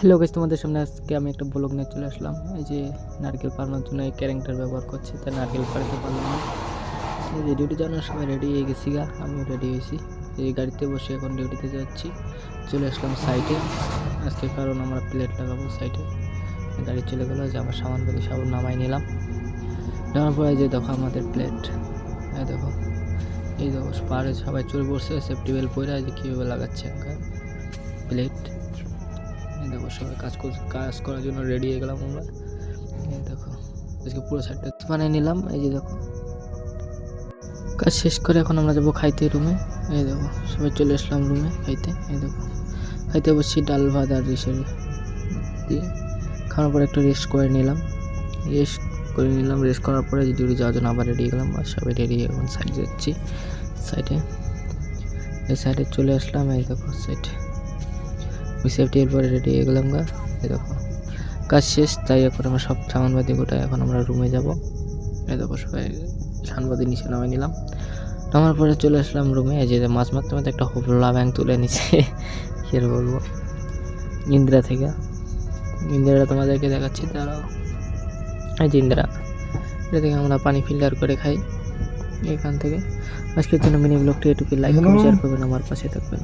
Hello guys, তোমাদের সামনে আজকে আমি একটা ব্লগ নিয়ে চলে আসলাম। এই যে নারকেল পাড়ানোর জন্য এই ক্যারেক্টার ব্যবহার করছে, তাই নারকেল পাড়াতে পারলাম না। এই যে ডিউটি যাওয়ার সময় রেডি হয়ে গেছি আমিও রেডি হয়েছি। এই গাড়িতে বসে এখন ডিউটিতে যাচ্ছি। চলে আসলাম সাইটে আজকে, কারণ আমরা প্লেট লাগাবো সাইটে। গাড়ি চলে গেলো, যে আমার সামানপাতি সব নামাই নিলাম। নেওয়ার পরে যে দেখো আমাদের প্লেট, এই দেখো পাড়ে সবাই চলে বসছে সেফটি বেল্ট পরে, যে কীভাবে লাগাচ্ছে প্লেট। দেখো সবাই কাজ করার জন্য রেডি হয়ে গেলাম আমরা। দেখো আজকে পুরো সাইডটা বানিয়ে নিলাম। এই যে দেখো কাজ শেষ করে এখন আমরা যাবো খাইতে রুমে। এই দেখো সবাই চলে আসলাম রুমে খাইতে। এই দেখো খাইতে বসছি ডাল ভাত আর রিসের দিয়ে। খাওয়ার পরে একটু রেস্ট করে নিলাম। রেস্ট করার পরে ডিউটি যাওয়ার জন্য আবার রেডি হয়ে গেলাম। আর সবাই রেডি হয়ে এখন সাইডে যাচ্ছি। এই সাইডে চলে আসলাম। এই দেখো সাইড সেফটি এরপরে রেডি হয়ে গেলাম এই দেখো কাজ শেষ, তাই এখন আমরা সব সামানবাদি গোটায় এখন আমরা রুমে যাব। এই দেখো সবাই সামানবাদি নিচে নামাই নিলাম। নামার পরে চলে আসলাম রুমে। এই যে মাছ মারতে মারতে একটা হোপলা ব্যাং তুলে নিচ্ছে, কি আর বলবো, ইন্দিরা তোমাদেরকে দেখাচ্ছি তারা। এই যে ইন্দিরা, এটা থেকে আমরা পানি ফিল্টার করে খাই এখান থেকে। আজকের জন্য মিনি ব্লগটি এটুকু। লাইক কমেন্ট শেয়ার করবেন, আমার পাশে থাকবেন।